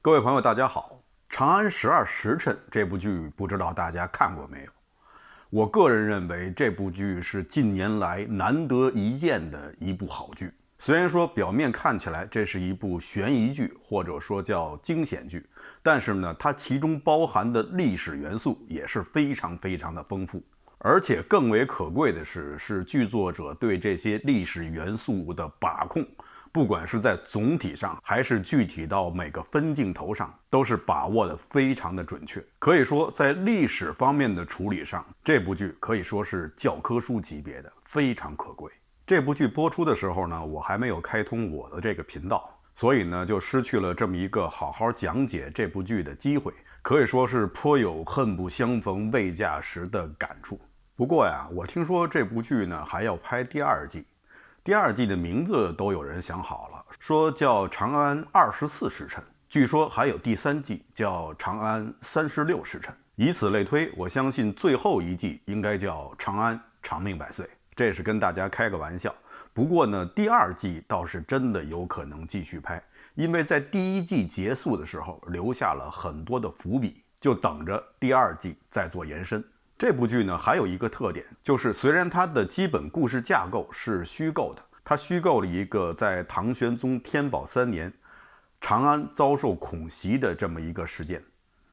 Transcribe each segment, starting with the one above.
各位朋友，大家好，《长安十二时辰》这部剧不知道大家看过没有？我个人认为这部剧是近年来难得一见的一部好剧。虽然说表面看起来这是一部悬疑剧，或者说叫惊险剧，但是呢，它其中包含的历史元素也是非常的丰富。而且更为可贵的是剧作者对这些历史元素的把控，不管是在总体上，还是具体到每个分镜头上，都是把握的非常的准确。可以说，在历史方面的处理上，这部剧可以说是教科书级别的，非常可贵。这部剧播出的时候呢，我还没有开通我的这个频道，所以呢，就失去了这么一个好好讲解这部剧的机会，可以说是颇有恨不相逢未嫁时的感触。不过呀，我听说这部剧呢还要拍第二季，第二季的名字都有人想好了，说叫《长安24时辰》，据说还有第三季叫《长安36时辰》。以此类推，我相信最后一季应该叫《长安长命百岁》，这是跟大家开个玩笑。不过呢，第二季倒是真的有可能继续拍，因为在第一季结束的时候留下了很多的伏笔，就等着第二季再做延伸。这部剧呢，还有一个特点，就是虽然它的基本故事架构是虚构的，它虚构了一个在唐玄宗天宝3年，长安遭受恐袭的这么一个事件。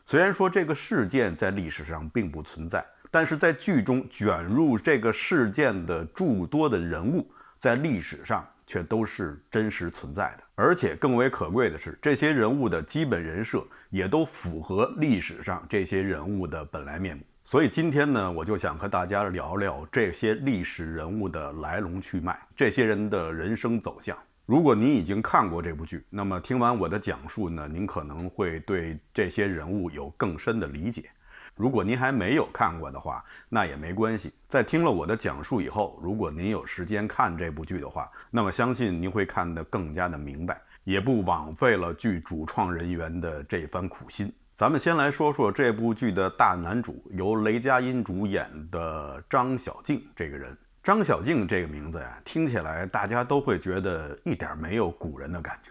虽然说这个事件在历史上并不存在，但是在剧中卷入这个事件的诸多的人物，在历史上却都是真实存在的。而且更为可贵的是，这些人物的基本人设也都符合历史上这些人物的本来面目。所以今天呢，我就想和大家聊聊这些历史人物的来龙去脉，这些人的人生走向。如果您已经看过这部剧，那么听完我的讲述呢，您可能会对这些人物有更深的理解。如果您还没有看过的话，那也没关系。在听了我的讲述以后，如果您有时间看这部剧的话，那么相信您会看得更加的明白，也不枉费了剧主创人员的这番苦心。咱们先来说说这部剧的大男主，由雷佳音主演的张小敬这个人。张小敬这个名字呀，听起来大家都会觉得一点没有古人的感觉，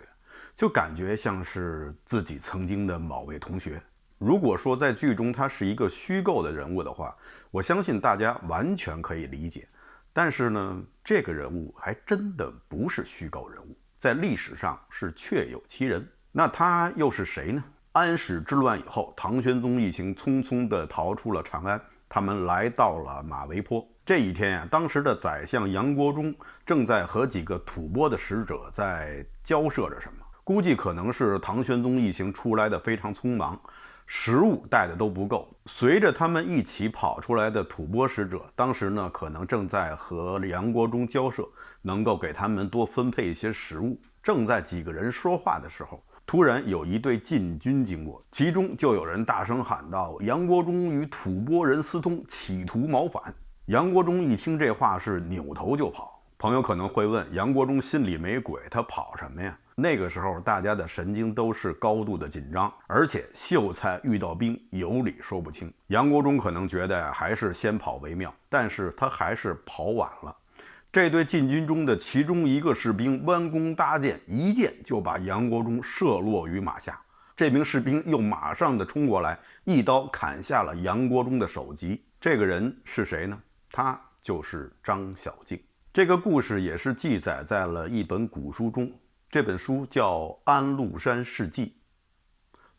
就感觉像是自己曾经的某位同学。如果说在剧中他是一个虚构的人物的话，我相信大家完全可以理解。但是呢，这个人物还真的不是虚构人物，在历史上是确有其人。那他又是谁呢？安史之乱以后，唐玄宗一行匆匆地逃出了长安，他们来到了马嵬坡。这一天当时的宰相杨国忠正在和几个吐蕃的使者在交涉着什么，估计可能是唐玄宗一行出来的非常匆忙，食物带的都不够。随着他们一起跑出来的吐蕃使者，当时呢可能正在和杨国忠交涉，能够给他们多分配一些食物。正在几个人说话的时候，突然有一队禁军经过，其中就有人大声喊道：“杨国忠与吐蕃人私通，企图谋反。”杨国忠一听这话是扭头就跑。朋友可能会问，杨国忠心里没鬼，他跑什么呀？那个时候大家的神经都是高度的紧张，而且秀才遇到兵，有理说不清。杨国忠可能觉得还是先跑为妙，但是他还是跑晚了。这队禁军中的其中一个士兵弯弓搭箭，一箭就把杨国忠射落于马下。这名士兵又马上的冲过来，一刀砍下了杨国忠的首级。这个人是谁呢？他就是张小敬。这个故事也是记载在了一本古书中，这本书叫《安禄山事迹》，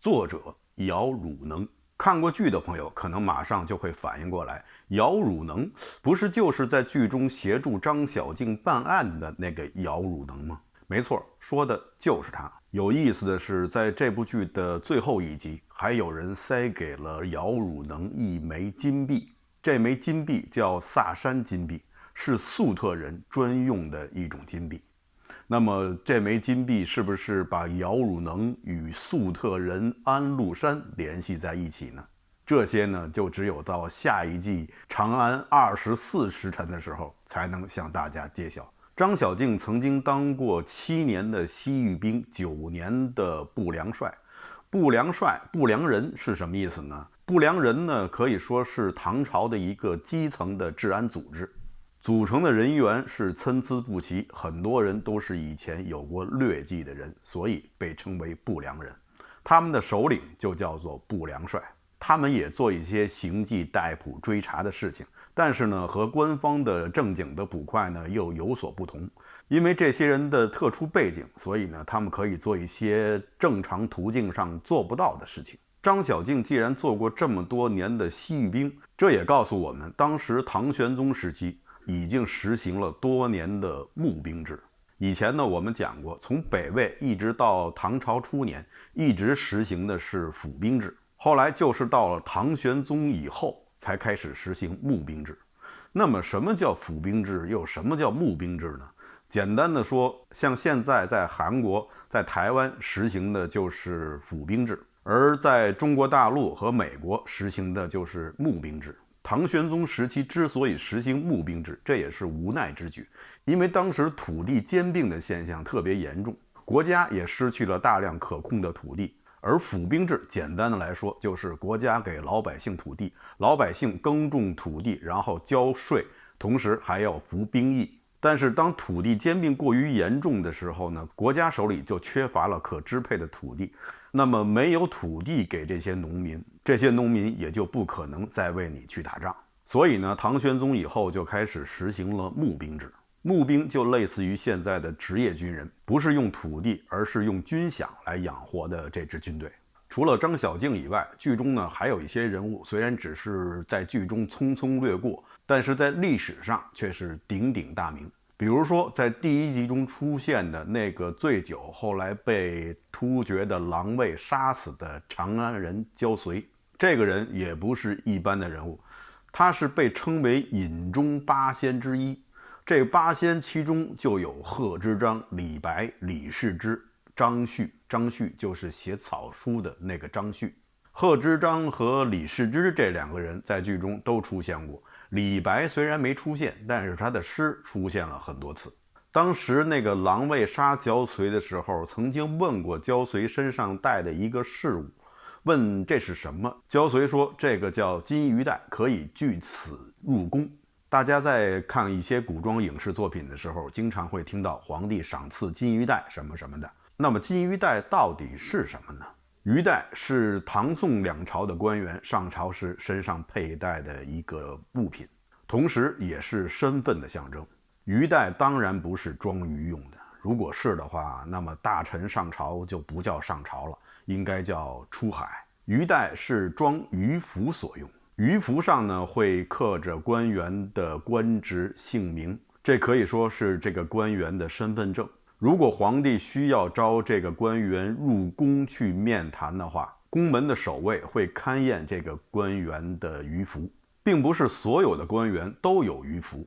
作者姚汝能。看过剧的朋友可能马上就会反应过来，姚汝能不是就是在剧中协助张小敬办案的那个姚汝能吗？没错，说的就是他。有意思的是，在这部剧的最后一集，还有人塞给了姚汝能一枚金币。这枚金币叫萨珊金币，是粟特人专用的一种金币。那么这枚金币是不是把姚汝能与粟特人安禄山联系在一起呢？这些呢，就只有到下一季《长安24时辰》的时候才能向大家揭晓。张小敬曾经当过7年的西域兵，9年的部良帅。部良帅、部良人是什么意思呢？部良人呢，可以说是唐朝的一个基层的治安组织。组成的人员是参差不齐，很多人都是以前有过劣迹的人，所以被称为不良人。他们的首领就叫做不良帅。他们也做一些行迹逮捕追查的事情，但是呢，和官方的正经的捕快呢又有所不同。因为这些人的特殊背景，所以呢，他们可以做一些正常途径上做不到的事情。张小敬既然做过这么多年的西域兵，这也告诉我们，当时唐玄宗时期已经实行了多年的募兵制。以前呢，我们讲过，从北魏一直到唐朝初年，一直实行的是府兵制。后来就是到了唐玄宗以后，才开始实行募兵制。那么什么叫府兵制，又什么叫募兵制呢？简单的说，像现在在韩国、在台湾实行的就是府兵制，而在中国大陆和美国实行的就是募兵制。唐玄宗时期之所以实行募兵制，这也是无奈之举，因为当时土地兼并的现象特别严重，国家也失去了大量可控的土地。而府兵制简单的来说，就是国家给老百姓土地，老百姓耕种土地，然后交税，同时还要服兵役。但是当土地兼并过于严重的时候呢，国家手里就缺乏了可支配的土地，那么没有土地给这些农民，这些农民也就不可能再为你去打仗。所以呢，唐玄宗以后就开始实行了募兵制。募兵就类似于现在的职业军人，不是用土地，而是用军饷来养活的这支军队。除了张小敬以外，剧中呢还有一些人物，虽然只是在剧中匆匆掠过，但是在历史上却是鼎鼎大名。比如说在第一集中出现的那个醉酒后来被突厥的狼卫杀死的长安人焦遂，这个人也不是一般的人物，他是被称为隐中八仙之一。这八仙其中就有贺知章、李白、李世之、张旭。张旭就是写草书的那个张旭。贺知章和李世之这两个人在剧中都出现过。李白虽然没出现，但是他的诗出现了很多次。当时那个狼卫杀焦遂的时候，曾经问过焦遂身上带的一个饰物，问这是什么？焦遂说这个叫金鱼带，可以据此入宫。大家在看一些古装影视作品的时候，经常会听到皇帝赏赐金鱼带什么什么的。那么金鱼带到底是什么呢？鱼带是唐宋两朝的官员上朝时身上佩戴的一个物品，同时也是身份的象征。鱼带当然不是装鱼用的，如果是的话，那么大臣上朝就不叫上朝了，应该叫出海。鱼带是装鱼符所用。鱼符上呢会刻着官员的官职姓名，这可以说是这个官员的身份证。如果皇帝需要招这个官员入宫去面谈的话，宫门的守卫会勘验这个官员的鱼符，并不是所有的官员都有鱼符，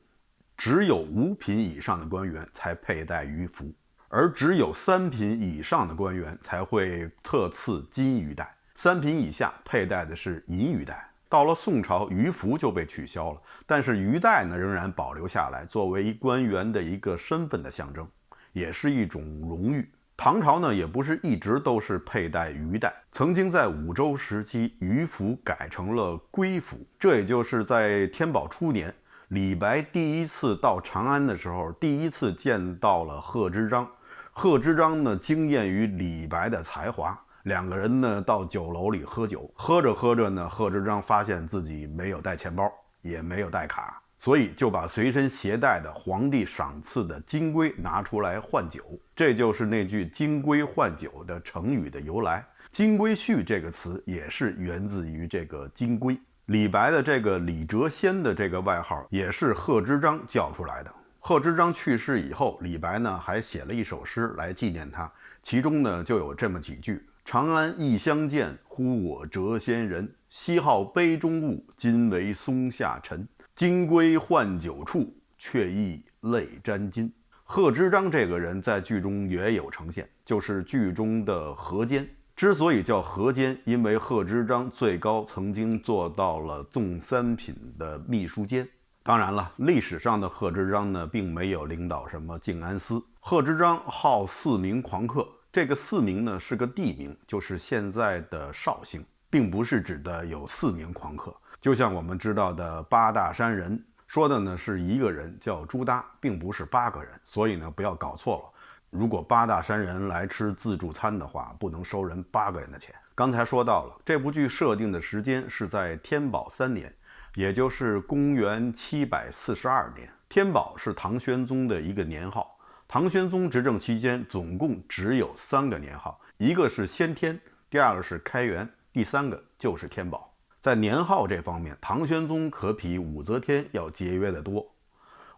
只有5品以上的官员才佩戴鱼符，而只有3品以上的官员才会特赐金鱼带，3品以下佩戴的是银鱼带。到了宋朝，鱼符就被取消了，但是鱼带呢仍然保留下来，作为官员的一个身份的象征，也是一种荣誉。唐朝呢也不是一直都是佩戴鱼带，曾经在武周时期，鱼符改成了龟符。这也就是在天宝初年，李白第一次到长安的时候，第一次见到了贺知章。贺知章呢惊艳于李白的才华，两个人呢到酒楼里喝酒，喝着喝着呢，贺知章发现自己没有带钱包，也没有带卡，所以就把随身携带的皇帝赏赐的金龟拿出来换酒。这就是那句金龟换酒的成语的由来。金龟婿这个词也是源自于这个金龟。李白的这个李谪仙的这个外号也是贺知章叫出来的。贺知章去世以后，李白呢还写了一首诗来纪念他，其中呢就有这么几句：长安异相见，呼我谪仙人。西号杯中物，今为松下尘。金龟换酒处，却忆泪沾巾。贺知章这个人在剧中也有呈现，就是剧中的河监。之所以叫河监，因为贺知章最高曾经做到了纵3品的秘书监。当然了，历史上的贺知章呢，并没有领导什么静安司。贺知章号4名狂客，这个4名呢是个地名，就是现在的绍兴，并不是指的有4名狂客。就像我们知道的8大山人，说的呢是一个人叫朱耷，并不是8个人，所以呢不要搞错了。如果8大山人来吃自助餐的话，不能收人8个人的钱。刚才说到了，这部剧设定的时间是在天宝3年，也就是公元742年。天宝是唐玄宗的一个年号，唐玄宗执政期间总共只有3个年号，一个是先天，第二个是开元，第3个就是天宝。在年号这方面，唐玄宗可比武则天要节约得多。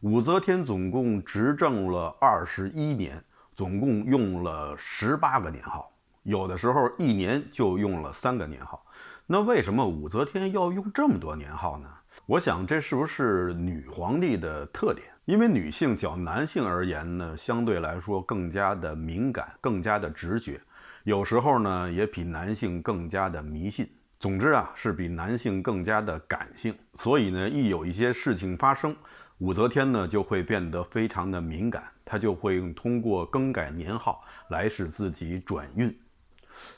武则天总共执政了21年，总共用了18个年号，有的时候1年就用了3个年号。那为什么武则天要用这么多年号呢？我想这是不是女皇帝的特点？因为女性较男性而言呢，相对来说更加的敏感，更加的直觉，有时候呢也比男性更加的迷信。总之啊，是比男性更加的感性。所以呢，一有一些事情发生，武则天呢就会变得非常的敏感，她就会通过更改年号来使自己转运。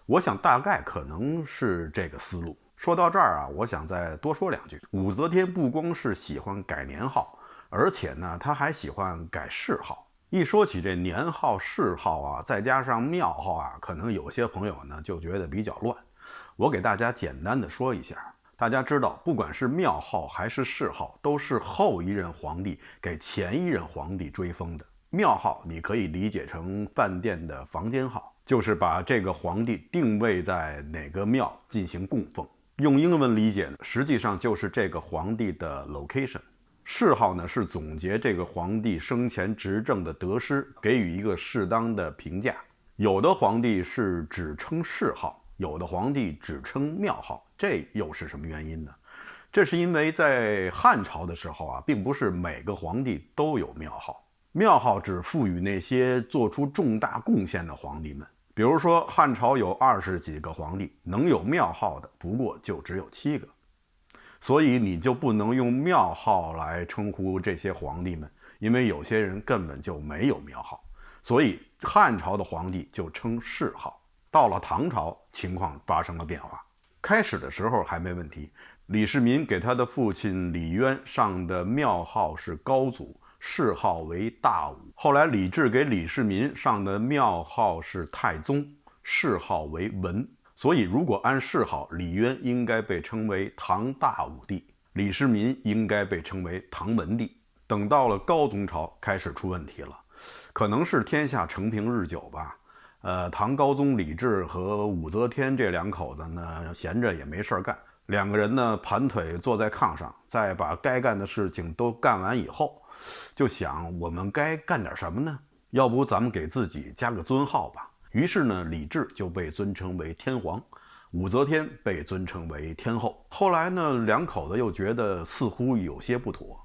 我想大概可能是这个思路。说到这儿啊，我想再多说2句。武则天不光是喜欢改年号，而且呢，她还喜欢改谥号。一说起这年号、谥号啊，再加上庙号啊，可能有些朋友呢就觉得比较乱。我给大家简单的说一下。大家知道，不管是庙号还是谥号，都是后一任皇帝给前一任皇帝追封的。庙号你可以理解成饭店的房间号，就是把这个皇帝定位在哪个庙进行供奉。用英文理解呢，实际上就是这个皇帝的 location。谥号呢，是总结这个皇帝生前执政的得失，给予一个适当的评价。有的皇帝是只称谥号，有的皇帝只称庙号，这又是什么原因呢？这是因为在汉朝的时候啊，并不是每个皇帝都有庙号，庙号只赋予那些做出重大贡献的皇帝们。比如说汉朝有20几个皇帝，能有庙号的不过就只有7个，所以你就不能用庙号来称呼这些皇帝们，因为有些人根本就没有庙号，所以汉朝的皇帝就称谥号。到了唐朝，情况发生了变化。开始的时候还没问题，李世民给他的父亲李渊上的庙号是高祖，谥号为大武。后来李治给李世民上的庙号是太宗，谥号为文。所以如果按谥号，李渊应该被称为唐大武帝，李世民应该被称为唐文帝。等到了高宗朝，开始出问题了，可能是天下承平日久吧。唐高宗李治和武则天这2口子呢，闲着也没事干，2个人呢盘腿坐在炕上，在把该干的事情都干完以后，就想我们该干点什么呢？要不咱们给自己加个尊号吧。于是呢，李治就被尊称为天皇，武则天被尊称为天后。后来呢，2口子又觉得似乎有些不妥，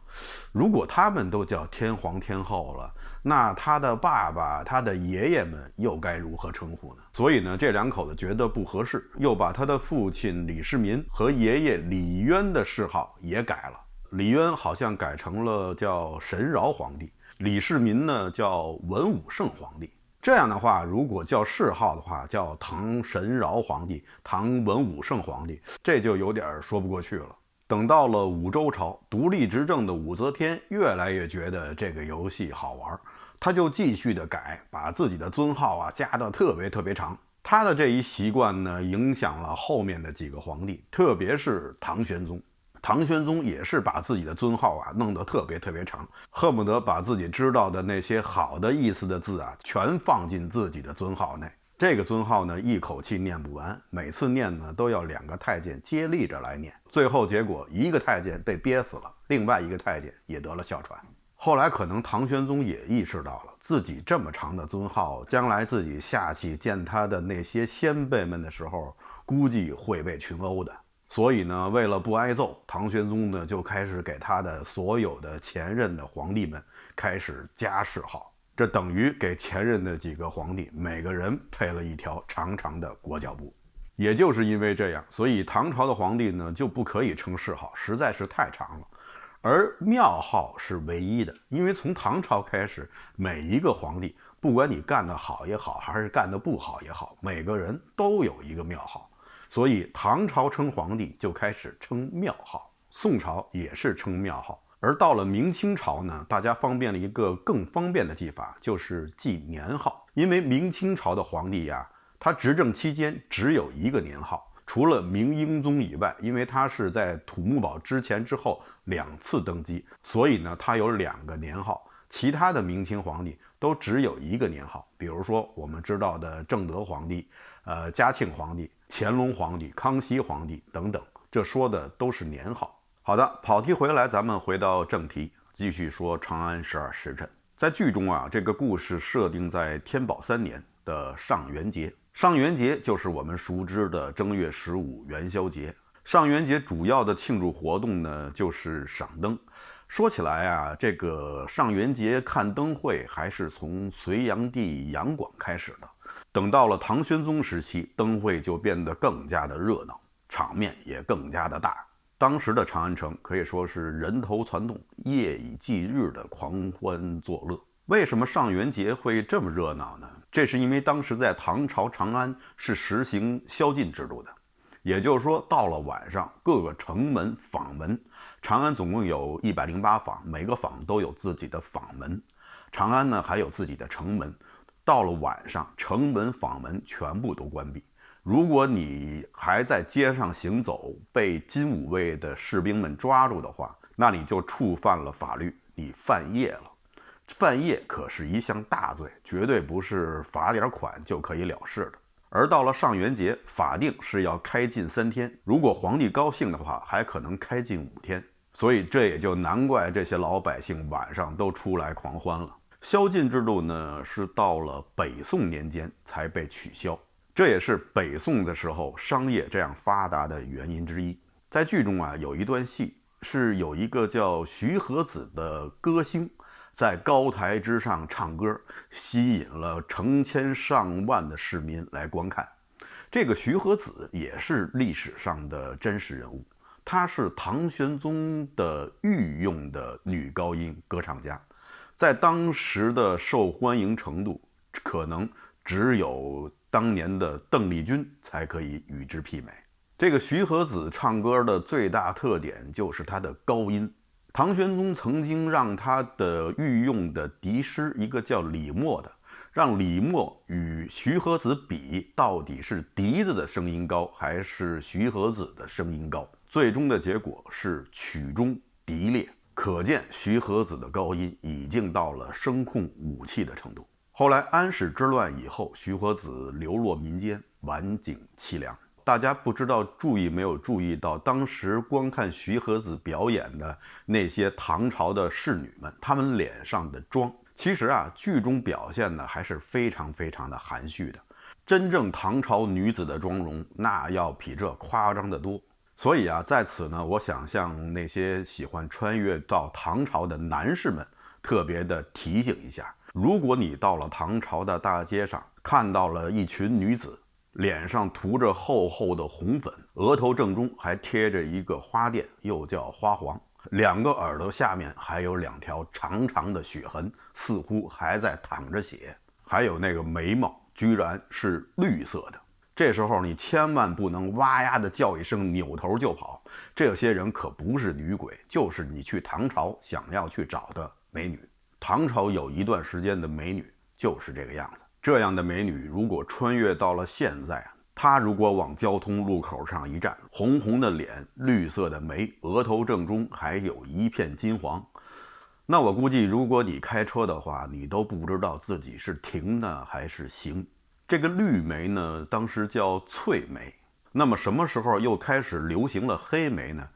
如果他们都叫天皇天后了，那他的爸爸他的爷爷们又该如何称呼呢？所以呢，这2口子觉得不合适，又把他的父亲李世民和爷爷李渊的谥号也改了。李渊好像改成了叫神饶皇帝，李世民呢叫文武圣皇帝。这样的话，如果叫谥号的话，叫唐神饶皇帝、唐文武圣皇帝，这就有点说不过去了。等到了武周朝，独立执政的武则天越来越觉得这个游戏好玩，他就继续的改，把自己的尊号啊加得特别长。他的这一习惯呢，影响了后面的几个皇帝，特别是唐玄宗。唐玄宗也是把自己的尊号啊弄得特别长，恨不得把自己知道的那些好的意思的字啊全放进自己的尊号内。这个尊号呢，一口气念不完，每次念呢都要2个太监接力着来念，最后结果1个太监被憋死了，另外1个太监也得了哮喘。后来可能唐玄宗也意识到了自己这么长的尊号，将来自己下去见他的那些先辈们的时候，估计会被群殴的。所以呢，为了不挨揍，唐玄宗呢就开始给他的所有的前任的皇帝们开始加谥号，这等于给前任的几个皇帝每个人配了一条长长的裹脚布。也就是因为这样，所以唐朝的皇帝呢就不可以称谥号，实在是太长了。而庙号是唯一的，因为从唐朝开始，每一个皇帝，不管你干得好也好，还是干得不好也好，每个人都有一个庙号。所以唐朝称皇帝就开始称庙号，宋朝也是称庙号，而到了明清朝呢，大家方便了一个更方便的记法，就是记年号。因为明清朝的皇帝呀，他执政期间只有一个年号，除了明英宗以外，因为他是在土木堡之前之后2次登基，所以呢，他有2个年号。其他的明清皇帝都只有一个年号，比如说我们知道的正德皇帝、嘉庆皇帝、乾隆皇帝、康熙皇帝等等，这说的都是年号。好的，跑题回来，咱们回到正题，继续说长安12时辰。在剧中啊，这个故事设定在天宝3年的上元节。上元节就是我们熟知的正月15元宵节。上元节主要的庆祝活动呢，就是赏灯。说起来啊，这个上元节看灯会还是从隋炀帝杨广开始的。等到了唐玄宗时期，灯会就变得更加的热闹，场面也更加的大。当时的长安城可以说是人头攒动，夜以继日的狂欢作乐。为什么上元节会这么热闹呢？这是因为当时在唐朝长安是实行宵禁制度的，也就是说，到了晚上，各个城门、坊门，长安总共有108坊，每个坊都有自己的坊门。长安呢还有自己的城门，到了晚上，城门、坊门全部都关闭。如果你还在街上行走，被金吾卫的士兵们抓住的话，那你就触犯了法律，你犯业了。犯业可是一项大罪，绝对不是罚点款就可以了事的。而到了上元节，法定是要开禁3天，如果皇帝高兴的话，还可能开禁5天。所以这也就难怪这些老百姓晚上都出来狂欢了。宵禁制度呢，是到了北宋年间才被取消，这也是北宋的时候商业这样发达的原因之一。在剧中啊，有一段戏是有一个叫徐和子的歌星在高台之上唱歌，吸引了成千上万的市民来观看。这个徐和子也是历史上的真实人物，她是唐玄宗的御用的女高音歌唱家，在当时的受欢迎程度，可能只有当年的邓丽君才可以与之媲美。这个徐和子唱歌的最大特点就是她的高音。唐玄宗曾经让他的御用的笛师，一个叫李默的，让李默与徐和子比，到底是笛子的声音高还是徐和子的声音高。最终的结果是曲中笛裂，可见徐和子的高音已经到了声控武器的程度。后来安史之乱以后，徐和子流落民间，晚景凄凉。大家不知道没有注意到，当时观看徐和子表演的那些唐朝的侍女们，她们脸上的妆，其实啊，剧中表现的还是非常非常的含蓄的。真正唐朝女子的妆容，那要比这夸张得多。所以啊，在此呢，我想向那些喜欢穿越到唐朝的男士们特别的提醒一下：如果你到了唐朝的大街上，看到了一群女子，脸上涂着厚厚的红粉，额头正中还贴着一个花钿，又叫花黄，2个耳朵下面还有2条长长的血痕，似乎还在淌着血，还有那个眉毛居然是绿色的。这时候你千万不能哇呀的叫一声，扭头就跑，这些人可不是女鬼，就是你去唐朝想要去找的美女。唐朝有一段时间的美女就是这个样子。这样的美女如果穿越到了现在，她如果往交通路口上一站，红红的脸，绿色的眉，额头正中还有一片金黄，那我估计如果你开车的话，你都不知道自己是停呢还是行。这个绿眉呢，当时叫翠眉。那么什么时候又开始流行了黑眉呢？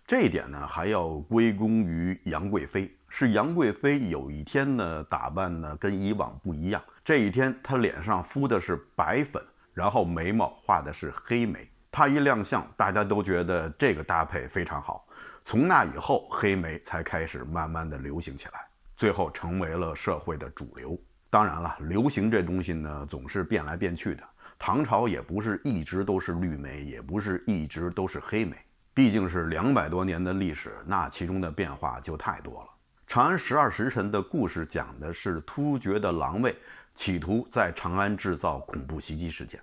这一点呢，还要归功于杨贵妃。是杨贵妃有一天呢，打扮呢跟以往不一样。这一天她脸上敷的是白粉，然后眉毛画的是黑眉。她一亮相，大家都觉得这个搭配非常好。从那以后，黑眉才开始慢慢的流行起来，最后成为了社会的主流。当然了，流行这东西呢，总是变来变去的。唐朝也不是一直都是绿眉，也不是一直都是黑眉，毕竟是200多年的历史，那其中的变化就太多了。长安12时辰的故事讲的是突厥的狼卫企图在长安制造恐怖袭击事件。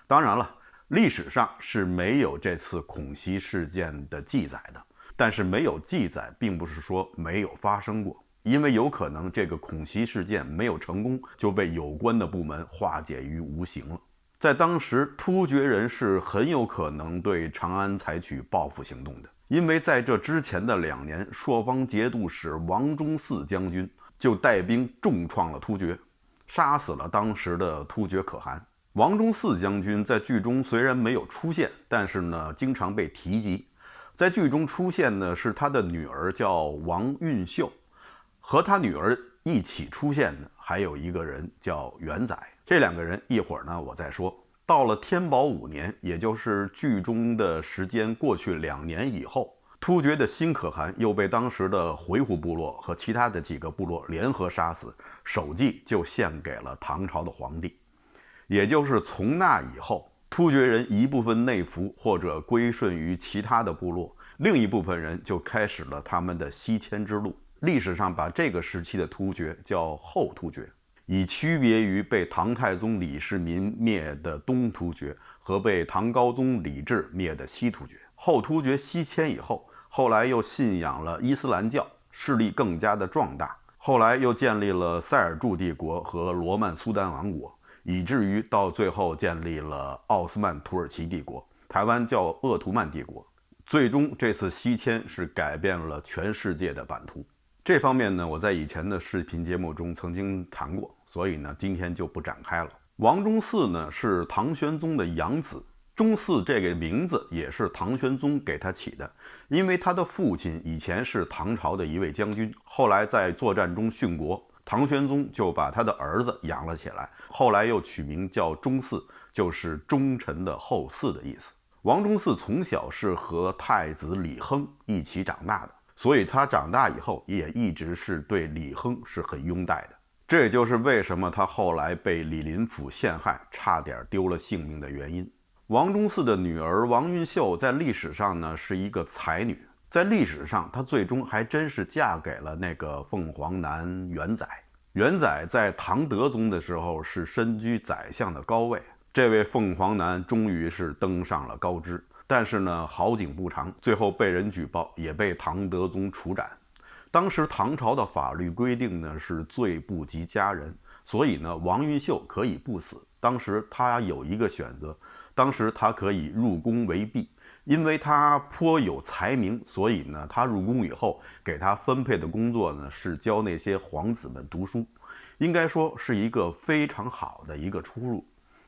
当然了，历史上是没有这次恐袭事件的记载的，但是没有记载，并不是说没有发生过，因为有可能这个恐袭事件没有成功，就被有关的部门化解于无形了。在当时，突厥人是很有可能对长安采取报复行动的，因为在这之前的2年，朔方节度使王忠嗣将军就带兵重创了突厥，杀死了当时的突厥可汗。王忠嗣将军在剧中虽然没有出现，但是呢，经常被提及。在剧中出现的是他的女儿叫王运秀，和他女儿一起出现的还有一个人叫元载。这2个人一会儿呢我再说。到了天宝5年，也就是剧中的时间过去2年以后，突厥的新可汗又被当时的回鹘部落和其他的几个部落联合杀死，首级就献给了唐朝的皇帝。也就是从那以后，突厥人一部分内服或者归顺于其他的部落，另一部分人就开始了他们的西迁之路。历史上把这个时期的突厥叫后突厥，以区别于被唐太宗李世民灭的东突厥和被唐高宗李治灭的西突厥。后突厥西迁以后，后来又信仰了伊斯兰教，势力更加的壮大，后来又建立了塞尔柱帝国和罗曼苏丹王国，以至于到最后建立了奥斯曼土耳其帝国，台湾叫鄂图曼帝国。最终这次西迁是改变了全世界的版图。这方面呢，我在以前的视频节目中曾经谈过，所以呢，今天就不展开了。王忠嗣呢是唐玄宗的养子，忠嗣这个名字也是唐玄宗给他起的，因为他的父亲以前是唐朝的一位将军，后来在作战中殉国，唐玄宗就把他的儿子养了起来，后来又取名叫忠嗣，就是忠臣的后嗣的意思。王忠嗣从小是和太子李亨一起长大的，所以他长大以后也一直是对李亨是很拥戴的。这也就是为什么他后来被李林甫陷害，差点丢了性命的原因。王忠嗣的女儿王运秀在历史上呢是一个才女，在历史上她最终还真是嫁给了那个凤凰男元载。元载在唐德宗的时候是身居宰相的高位，这位凤凰男终于是登上了高枝，但是呢好景不长，最后被人举报，也被唐德宗处斩。当时唐朝的法律规定呢是罪不及家人，所以呢王运秀可以不死。当时他有一个选择，当时他可以入宫为婢，因为他颇有才名，所以呢他入宫以后给他分配的工作呢是教那些皇子们读书，应该说是一个非常好的一个出路。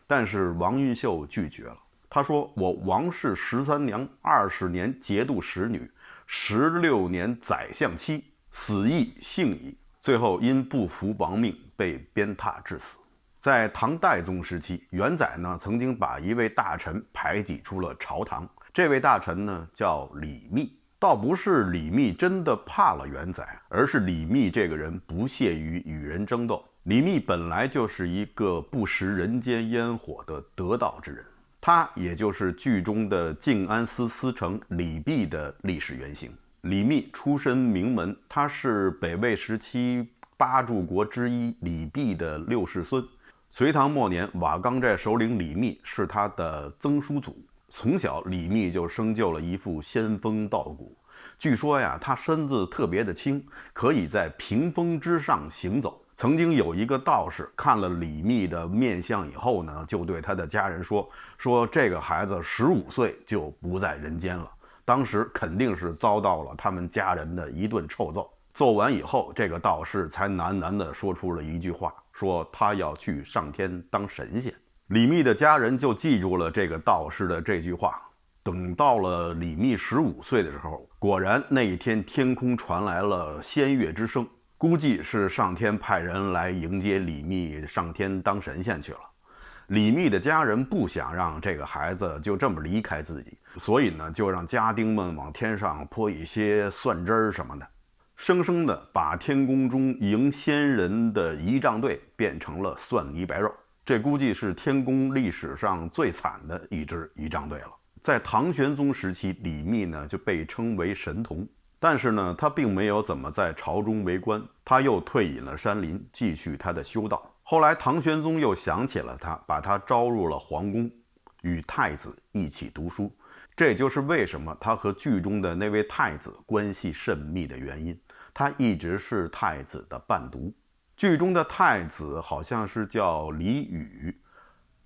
但是王运秀拒绝了，他说：“我王氏13娘，20年节度使女，16年宰相妻，死亦幸矣。”最后因不服王命被鞭挞致死。在唐代宗时期，元载呢曾经把一位大臣排挤出了朝堂，这位大臣呢叫李密。倒不是李密真的怕了元载，而是李密这个人不屑于与人争斗。李密本来就是一个不食人间烟火的得道之人，他也就是剧中的静安司司丞李泌的历史原型。李密出身名门，他是北魏时期8柱国之一李泌的6世孙。隋唐末年，瓦岗寨首领李密是他的曾叔祖。从小李密就生就了一副仙风道骨，据说呀，他身子特别的轻，可以在屏风之上行走。曾经有一个道士看了李密的面相以后呢，就对他的家人说这个孩子15岁就不在人间了。当时肯定是遭到了他们家人的一顿臭揍。揍完以后，这个道士才喃喃地说出了一句话，说他要去上天当神仙。李密的家人就记住了这个道士的这句话。等到了李密15岁的时候，果然那一天天空传来了仙乐之声，估计是上天派人来迎接李密上天当神仙去了。李密的家人不想让这个孩子就这么离开自己，所以呢，就让家丁们往天上泼一些蒜汁儿什么的，生生的把天宫中迎仙人的仪仗队变成了蒜泥白肉。这估计是天宫历史上最惨的一支仪仗队了。在唐玄宗时期，李密呢就被称为神童，但是呢，他并没有怎么在朝中为官，他又退隐了山林，继续他的修道。后来唐玄宗又想起了他，把他招入了皇宫，与太子一起读书，这也就是为什么他和剧中的那位太子关系甚密的原因。他一直是太子的伴读。剧中的太子好像是叫李宇，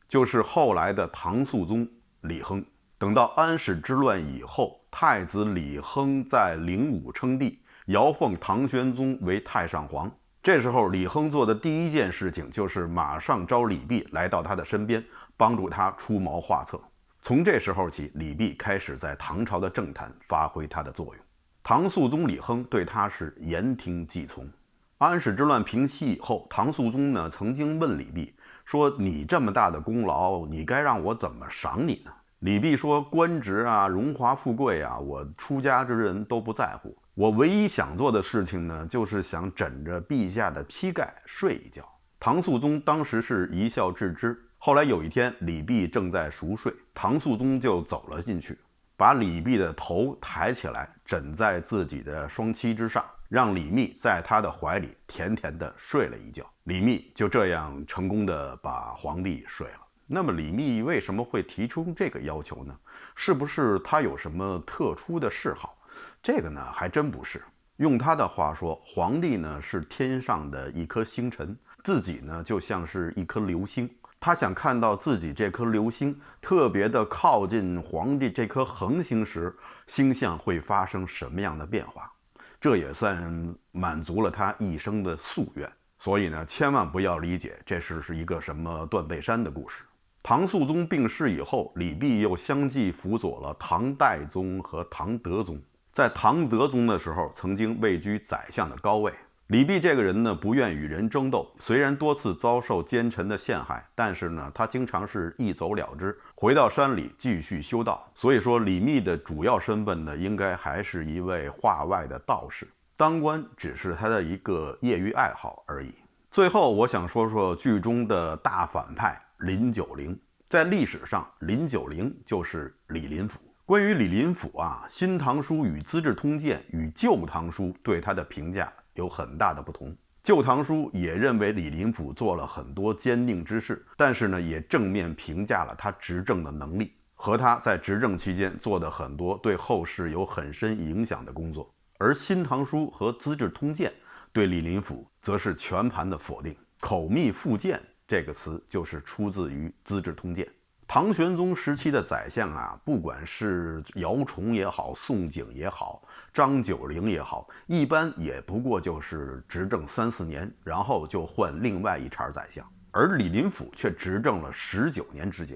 就是后来的唐肃宗李亨。等到安史之乱以后，太子李亨在灵武称帝，遥奉唐玄宗为太上皇。这时候李亨做的第一件事情就是马上召李泌来到他的身边，帮助他出谋划策。从这时候起，李泌开始在唐朝的政坛发挥他的作用。唐肃宗李亨对他是言听计从。安史之乱平息以后，唐肃宗呢曾经问李泌说：“你这么大的功劳，你该让我怎么赏你呢？”李泌说：“官职啊，荣华富贵啊，我出家之人都不在乎。我唯一想做的事情呢，就是想枕着陛下的膝盖睡一觉。”唐肃宗当时是一笑置之。后来有一天，李泌正在熟睡，唐肃宗就走了进去，把李泌的头抬起来，枕在自己的双膝之上，让李泌在他的怀里甜甜地睡了一觉。李泌就这样成功地把皇帝睡了。那么李泌为什么会提出这个要求呢？是不是他有什么特殊的嗜好？这个呢，还真不是。用他的话说，皇帝呢是天上的一颗星辰，自己呢就像是一颗流星。他想看到自己这颗流星特别的靠近皇帝这颗恒星时，星象会发生什么样的变化，这也算满足了他一生的夙愿。所以呢，千万不要理解这是一个什么断背山的故事。唐肃宗病逝以后，李泌又相继辅佐了唐代宗和唐德宗。在唐德宗的时候，曾经位居宰相的高位。李泌这个人呢，不愿与人争斗，虽然多次遭受奸臣的陷害，但是呢，他经常是一走了之，回到山里继续修道。所以说，李泌的主要身份呢，应该还是一位化外的道士，当官只是他的一个业余爱好而已。最后，我想说说剧中的大反派林九龄。在历史上，林九龄就是李林甫。关于李林甫啊，《新唐书》与《资治通鉴》与《旧唐书》对他的评价有很大的不同。《旧唐书》也认为李林甫做了很多奸佞之事，但是呢，也正面评价了他执政的能力和他在执政期间做的很多对后世有很深影响的工作。而《新唐书》和《资治通鉴》对李林甫则是全盘的否定。口蜜腹剑这个词就是出自于《资治通鉴》。唐玄宗时期的宰相啊，不管是姚崇也好，宋璟也好，张九龄也好，一般也不过就是执政3-4年，然后就换另外一茬宰相。而李林甫却执政了19年之久。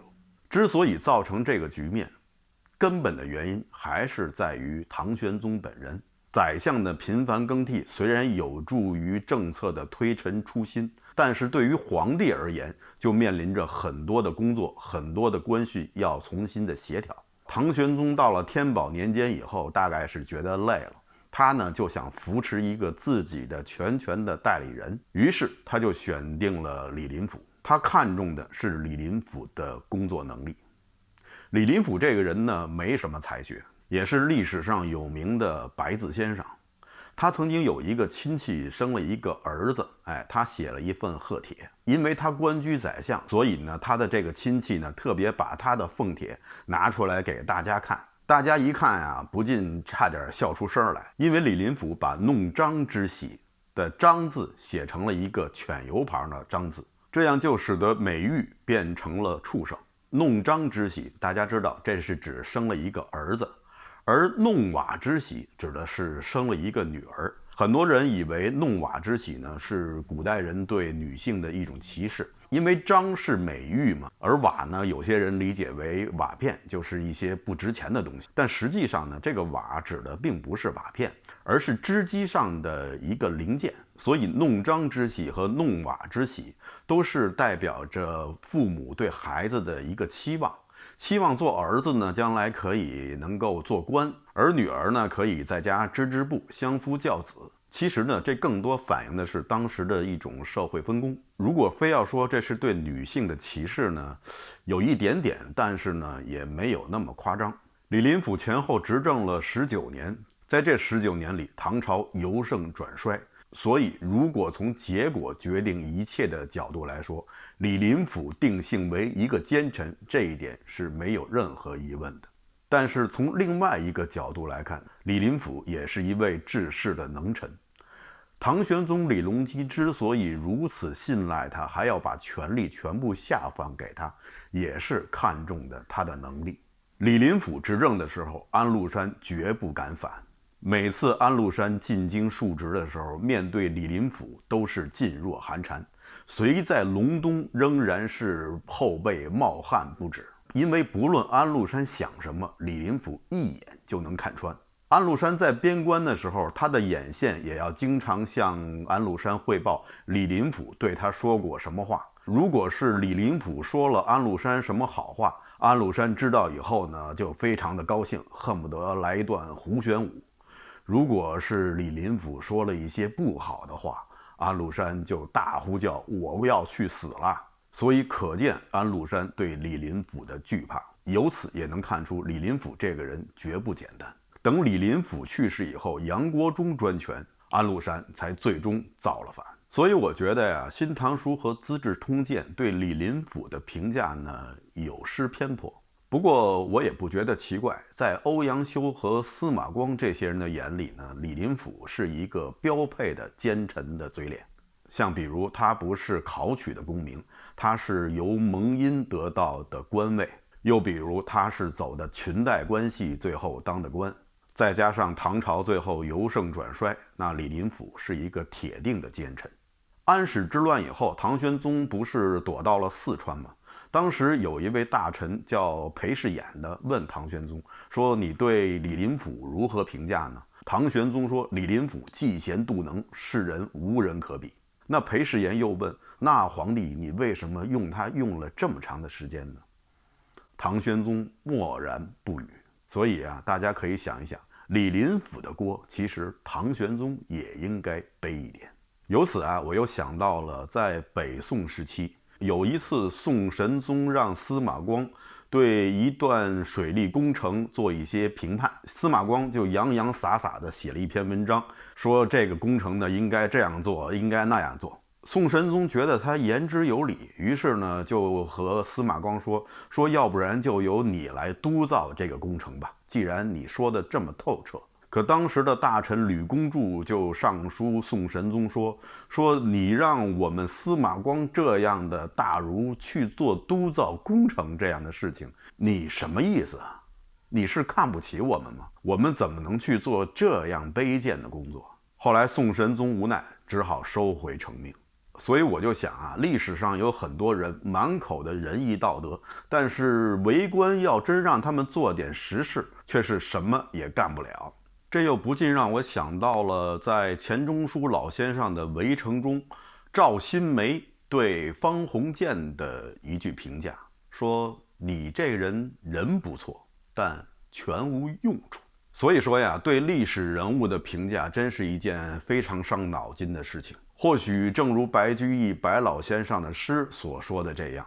之所以造成这个局面，根本的原因还是在于唐玄宗本人。宰相的频繁更替虽然有助于政策的推陈出新，但是对于皇帝而言，就面临着很多的工作，很多的关系要重新的协调。唐玄宗到了天宝年间以后，大概是觉得累了，他呢就想扶持一个自己的全权的代理人，于是他就选定了李林甫。他看重的是李林甫的工作能力。李林甫这个人呢，没什么才学，也是历史上有名的白字先生。他曾经有一个亲戚生了一个儿子，他写了一份贺帖。因为他官居宰相，所以呢，他的这个亲戚呢，特别把他的奉帖拿出来给大家看。大家一看啊，不禁差点笑出声来，因为李林甫把弄璋之喜的璋字写成了一个犬油旁的璋字，这样就使得美玉变成了畜生。弄璋之喜，大家知道这是指生了一个儿子，而弄瓦之喜指的是生了一个女儿。很多人以为弄瓦之喜呢是古代人对女性的一种歧视，因为璋是美玉嘛，而瓦呢有些人理解为瓦片，就是一些不值钱的东西。但实际上呢，这个瓦指的并不是瓦片，而是织机上的一个零件。所以弄璋之喜和弄瓦之喜都是代表着父母对孩子的一个期望。期望做儿子呢，将来可以能够做官，而女儿呢，可以在家织织布，相夫教子。其实呢，这更多反映的是当时的一种社会分工。如果非要说这是对女性的歧视呢，有一点点，但是呢，也没有那么夸张。李林甫前后执政了19年，在这19年里，唐朝由盛转衰。所以，如果从结果决定一切的角度来说，李林甫定性为一个奸臣，这一点是没有任何疑问的。但是从另外一个角度来看，李林甫也是一位治世的能臣。唐玄宗李隆基之所以如此信赖他，还要把权力全部下放给他，也是看中的他的能力。李林甫执政的时候，安禄山绝不敢反。每次安禄山进京述职的时候，面对李林甫都是噤若寒蝉，虽在隆冬仍然是后背冒汗不止。因为不论安禄山想什么，李林甫一眼就能看穿。安禄山在边关的时候，他的眼线也要经常向安禄山汇报李林甫对他说过什么话。如果是李林甫说了安禄山什么好话，安禄山知道以后呢，就非常的高兴，恨不得来一段胡旋舞。如果是李林甫说了一些不好的话，安禄山就大呼叫我要去死了。所以可见安禄山对李林甫的惧怕，由此也能看出李林甫这个人绝不简单。等李林甫去世以后，杨国忠专权，安禄山才最终造了反。所以我觉得呀，《新唐书》和《资治通鉴》对李林甫的评价呢有失偏颇。不过我也不觉得奇怪，在欧阳修和司马光这些人的眼里呢，李林甫是一个标配的奸臣的嘴脸。像比如他不是考取的功名，他是由蒙阴得到的官位；又比如他是走的裙带关系，最后当的官。再加上唐朝最后由盛转衰，那李林甫是一个铁定的奸臣。安史之乱以后，唐玄宗不是躲到了四川吗？当时有一位大臣叫裴世衍的问唐玄宗说：“你对李林甫如何评价呢？”唐玄宗说：“李林甫嫉贤妒能，世人无人可比。”那裴世衍又问：“那皇帝你为什么用他用了这么长的时间呢？”唐玄宗默然不语。所以啊，大家可以想一想，李林甫的锅其实唐玄宗也应该背一点。由此啊，我又想到了在北宋时期，有一次宋神宗让司马光对一段水利工程做一些评判，司马光就洋洋洒洒地写了一篇文章，说这个工程呢应该这样做，应该那样做。宋神宗觉得他言之有理，于是呢就和司马光说要不然就由你来督造这个工程吧，既然你说的这么透彻。可当时的大臣吕公著就上书宋神宗说你让我们司马光这样的大儒去做督造工程这样的事情，你什么意思啊？你是看不起我们吗？我们怎么能去做这样卑贱的工作？后来宋神宗无奈，只好收回成命。所以我就想啊，历史上有很多人满口的仁义道德，但是为官要真让他们做点实事，却是什么也干不了。这又不禁让我想到了在钱钟书老先生的《围城》中，赵新梅对方鸿渐的一句评价，说你这人人不错，但全无用处。所以说呀，对历史人物的评价真是一件非常伤脑筋的事情。或许正如白居易白老先生的诗所说的这样：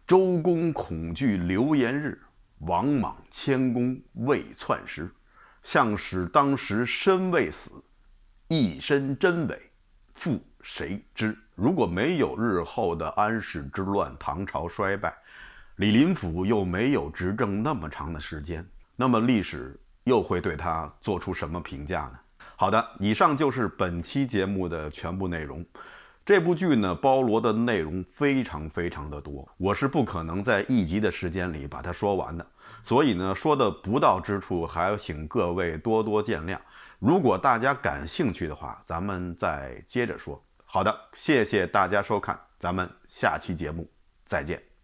周公恐惧流言日，王莽谦恭未篡时。向使当时身未死，一身真伪，复谁知？如果没有日后的安史之乱，唐朝衰败，李林甫又没有执政那么长的时间，那么历史又会对他做出什么评价呢？好的，以上就是本期节目的全部内容。这部剧呢，包罗的内容非常的多，我是不可能在一集的时间里把它说完的。所以呢，说的不到之处，还请各位多多见谅。如果大家感兴趣的话，咱们再接着说。好的，谢谢大家收看，咱们下期节目再见。